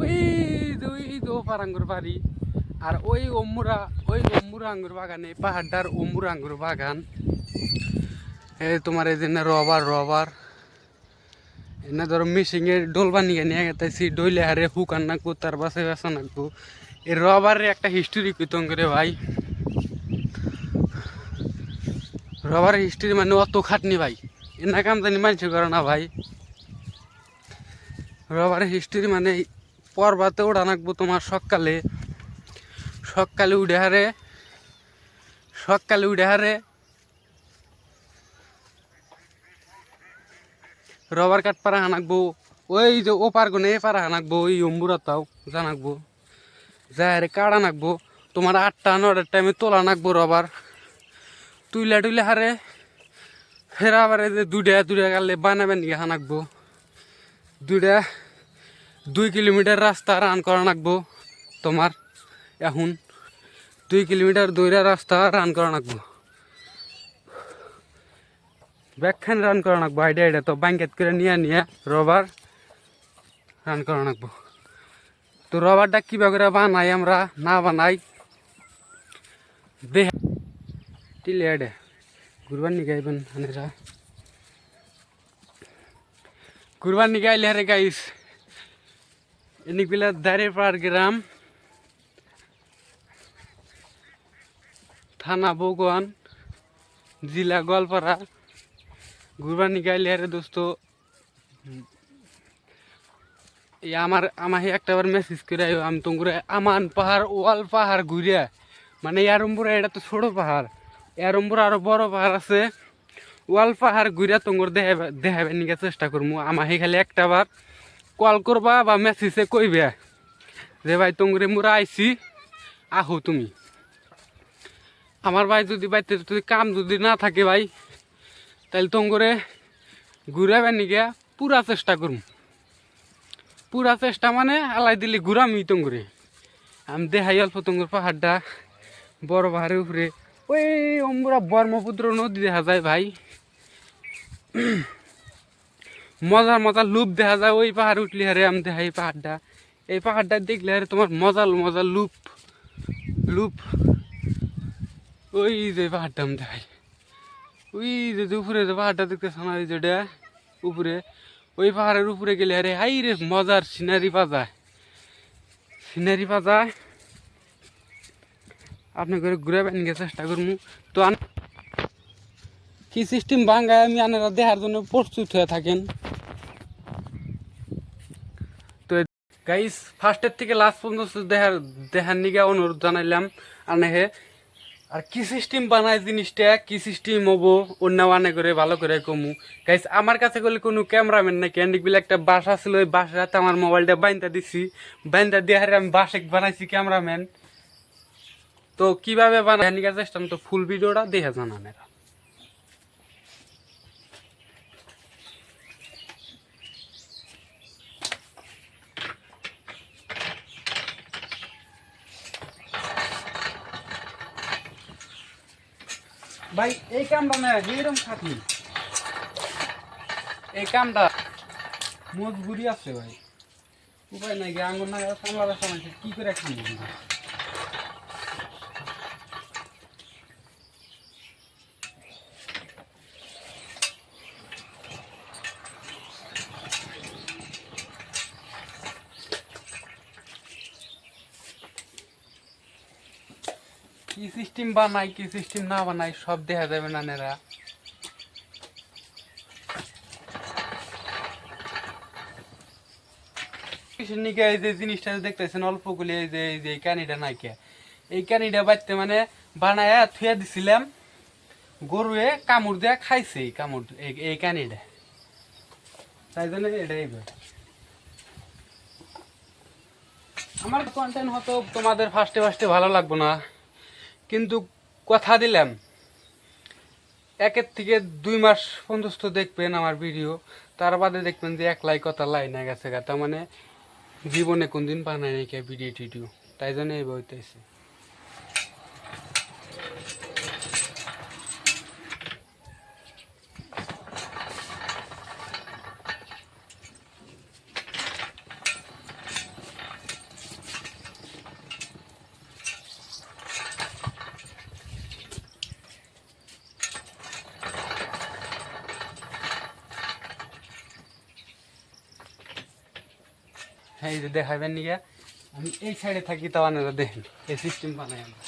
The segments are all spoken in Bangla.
ওই ওই ওপার আঙ্গুর বাড়ি। আর ওই অম্মুরা আঙ্গুর বাগান, এই পাহাড়টার অম্মুরা আঙ্গুর বাগান। এই তোমার এই যে রবার এনে ধরো মিশিংয়ে ডোল বানিয়ে নিয়ে গেতেছি, ডইলে হারে হুকান নাকবো, তার বাসে বেসা নাকবো। এই রবারের একটা হিস্টোরি কইতং করে ভাই, রবারের হিস্টোরি মানে অত খাটনি ভাই, এনা কাম জানি মানছে করে না ভাই। রবারের হিস্টোরি মানে পর্বাতে ওড়া নাকবো তোমার সকালে উঠে হারে রবার কাঠ পাড়া হানাকবো। ওই যে ও পারগো না এ পাড়া হানাকবো, ওই অম্বুরাতাও জানাকবো, যাই কাড়া নাকবো। তোমার 8টা 9টার টাইমে তোলা নাকবো রবার, তুইলে হারে ফের আবার এই যে দুইটা গালে বানাবেন নিয়ে হানাকবো। 2 কিলোমিটার রাস্তা রান করা নাকবো তোমার। এখন 2 কিলোমিটার দৌড়া রাস্তা রান করা নাকবো, ব্যাগখান রান করা নাকবো। আইডিয়া তো ব্যাঙ্কেট করে নিয়ে রবার রান করা নাকবো। তো রবারটা কীভাবে করে বানাই আমরা না বানাই দেখ টিলে এডে ঘুরবার নিয়ে গাইবেন হানেরা, ঘুরবার নিয়ে গাইলে হারে গাইস। এনিক বিলা দাঁড়িপাড় গ্রাম, থানা বগুয়ান, জেলা গোয়ালপাড়া। ঘুরবার নিয়ে গাইলে হারে দোস্ত আমার একটা বার মেসেজ করে আমি তোমার আমান পাহাড় ওয়াল পাহাড় ঘুরিয়া, মানে এরম্বুরা এটা তো ছোট পাহাড়, এরম্বুরা আরো বড় পাহাড় আছে, ওয়াল পাহাড় ঘুরিয়া তোমার দেখাবে নিয়ে চেষ্টা করবো। আমার খালি একটা বার কল করবা বা মেসেজে কইবে যে ভাই তোমরে মোরা আইসি আহো তুমি। আমার ভাই যদি বাইতে যদি কাম যদি না থাকে ভাই, তাহলে তোমরে ঘুরাবে নিয়ে পুরা চেষ্টা করবো। পুরা চেষ্টা মানে আলাই দিলে ঘুরামি তোমরে আমি দেখাই অল্প তোমর পাহাড়টা বড় পাহাড়ের উপরে। ওই অম্বুরা ব্রহ্মপুত্র নদী দেখা যায় ভাই, মজার লুপ দেখা যায়। ওই পাহাড় উঠলে হারে আমি দেখাই পাহাড়টা, এই পাহাড়টা দেখলে হারে তোমার মজার লুপ। ওই যে পাহাড়টা আমি দেখাই, ওই যে উপরে যে পাহাড়টা দেখতেছ না, ওই যেটা উপরে, ওই পাহাড়ের উপরে গেলে আরে হাই রে মজার সিনারি পাওয়া যায়। আপনি করে ঘুরে বেড়ে চেষ্টা করবো। তো কি সিস্টেম ভাঙ্গায় আমি আনারা দেখার জন্য প্রস্তুত হয়ে থাকেন। তো গাইস ফার্স্টের থেকে লাস্ট পর্যন্ত দেখার নিকে অনুরোধ জানাইলাম আনেহে। আর কি সিস্টেম বানায় জিনিসটা, কি সিস্টেম হবো অন্য আনে করে ভালো করে কমু। গাইস আমার কাছে গেলে কোনো ক্যামেরাম্যান নাই, ক্যান্ডিক বিলে একটা বাসা ছিল, ওই বাসাতে আমার মোবাইলটা বাইন্দা দিছি, বাইন্দা দিয়ে হারে আমি বাসে বানাইছি ক্যামেরাম্যান। তো কিভাবে বানায় নিয়ে চেষ্টা তো ফুল ভিডিওটা দেখে জানান এরা। ভাই এই কামটা না এরকম থাকি, এই কামটা মজবুরি আছে ভাই, উপায় নাই গিয়ে আঙুর না কামলার সময় কি করে খাবো। কি সিস্টেম বানাই কি সিস্টেম না বানাই সব দেখা যাবে না নেরা। এই যে জিনিসটা দেখতেছেন অল্প গুলি, এই যে কানিটা নাইকে, এই কানিটা বাড়তে মানে বানায় থুয়া দিছিলাম, গরুয়ে কামড় দিয়ে খাইছে কামড় এই কানিটা, তাই জন্য এটাই আমার কন্টেন্ট হয়তো তোমাদের ফার্স্টে ভালো লাগবো না, কিন্তু কথা দিলাম 1 থেকে 2 মাস পর্যন্ত দেখবেন আমার ভিডিও, তার বাদে দেখবেন যে 1 লাইক কথা লাই না গেছে, তার মানে জীবনে কোনদিন বানায় নাকি ভিডিও টিডিও, তাই জন্য এই বইতেছে। এই যে দেখাবেন নিয়ে আমি এই সাইডে থাকি, তাও আপনারা দেখেন এই সিস্টেম বানাই আমরা।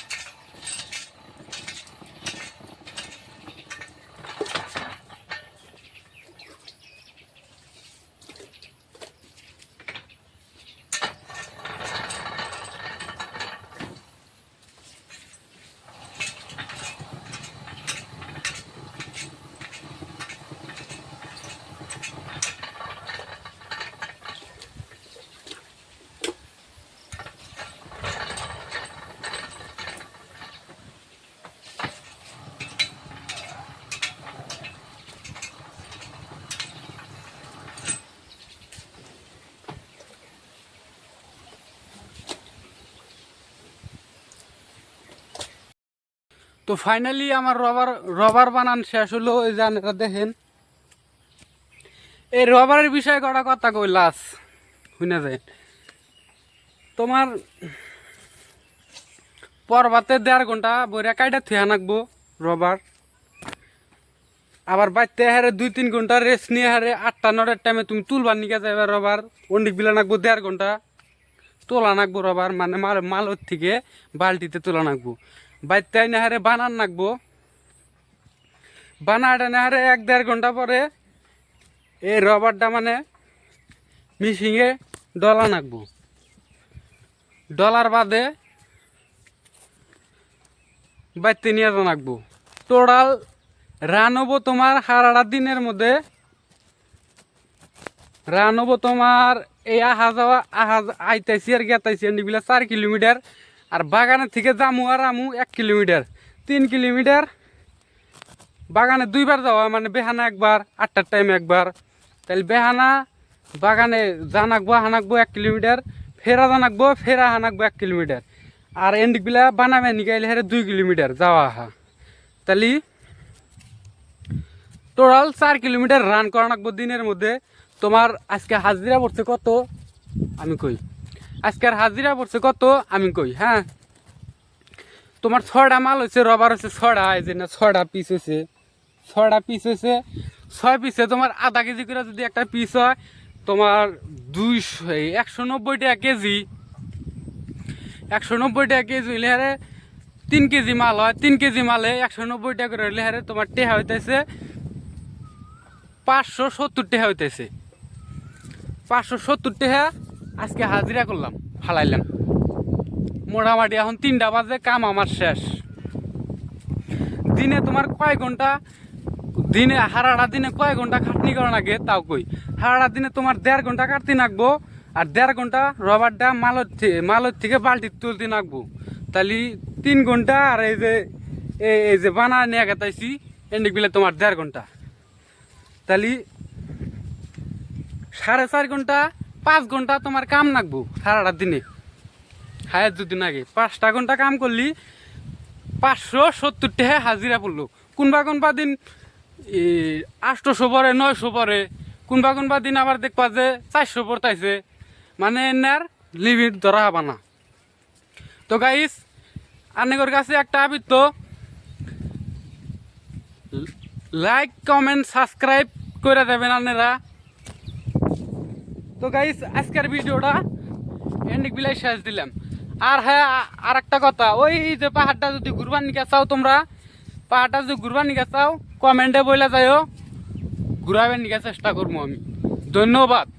তো ফাইনালি আমার রবার রবার বানান শেষ হলো। এই যে আপনারা দেখেন এই রবারের বিষয়ে কটা কথা কই লাস শুনে যায়। তোমার পরবাতে 1.5 ঘন্টা বইরা কাইটা থুয়া নাকবো রবার, আবার বাইতে হারে 2-3 ঘন্টা রেস্ট নিয়ে হারে 8টা-9টার টাইমে তুমি তুলবার নিকে যাবে রবার। অনেক বিলা নাকবো 1.5 ঘন্টা তোলা নাকবো রবার, মানে মালের থেকে বালতিতে তোলা নাকবো। বাইতে আইনে হারে বানান নাকবো, বানাটা না হারে 1-1.5 ঘন্টা পরে এই রবারটা মানে মিশিংয়ে ডলা নাকবো। ডলার বাদে বাইতে নিয়ে নাকবো। টোটাল রান হবো তোমার সারাটা দিনের মধ্যে। রান হবো তোমার এই আইতাইছি আর গেতাইছি এগুলা 4 কিলোমিটার, আর বাগানের থেকে যামু আর আমু 1 কিলোমিটার, 3 কিলোমিটার। বাগানে 2বার যাওয়া, মানে বেহানা একবার, 8টার টাইমে একবার। তাহলে বেহানা বাগানে জানাকবো হানাকবো 1 কিলোমিটার, ফেরা জানাকবো ফেরা হানাকবো 1 কিলোমিটার, আর এন্ডিকগুলা বানাবে নিকাইলে হারে 2 কিলোমিটার যাওয়া আহা। তাহলে টোটাল 4 কিলোমিটার রান করা নাকবো দিনের মধ্যে। তোমার আজকে হাজিরা পড়ছে কত আমি কই, আজকের হাজিরা পড়ছে কত আমি কই। হ্যাঁ, তোমার 6টা মাল হয়েছে, রবার হয়েছে 6টা, এই যে না 6টা পিস হয়েছে, 6টা পিস হয়েছে। 6 পিসে তোমার আধা কেজি করে যদি একটা পিস হয় তোমার 190 টাকা কেজি। 190 টাকা কেজি হইলে হারে 3 কেজি মাল হয়, 3 কেজি মালে 190 টাকা করে হইলে হারে তোমার টেহা হইতেছে 570 টাকা হইতেছে। 570 টাকা আজকে হাজিরা করলাম, ফালাইলাম। মোটামুটি এখন 3টা বাজে, কাম আমার শেষ। দিনে তোমার কয় ঘন্টা, দিনে হারাটা দিনে কয় ঘন্টা খাটনি করা লাগে তাও কই। হারাটা দিনে তোমার 1.5 ঘন্টা কাটতে নাকবো, আর 1.5 ঘন্টা রবারটা মালের থেকে বালতি তুলতে নাকবো। তাহলে 3 ঘন্টা, আর এই যে বানা নিয়ে গেতাইছি এন্ডিকগুলো তোমার 1.5 ঘন্টা। তাহলে 4.5 ঘন্টা, 5 ঘন্টা তোমার কাম নাকবো সারাটা দিনে। হায়ার যদি নাগে 5টা ঘন্টা কাম করলি 570 টাকা হাজিরা পড়লো। কোনবা দিন 800 পরে, 900 পরে, কোনবা দিন আবার দেখবা যে 400 পড়তাইছে, মানে এনার লিমিট ধরা হবা না। তো গাইস, আপনাদের কাছে একটা আবৃত্ত, লাইক কমেন্ট সাবস্ক্রাইব করে দেবেন আপনারা। তো গাইস, আজকের ভিডিওটা এন্ডিক বিলাই শেষ দিলাম। আর হ্যাঁ, আর একটা কথা, ওই যে পাহাড়টা যদি ঘুরবার নিকে চাও তোমরা, পাহাড়টা যদি ঘুরবার নিকে চাও কমেন্টে বইলা যাইও, ঘুরাবেন নিকে চেষ্টা করবো আমি। ধন্যবাদ।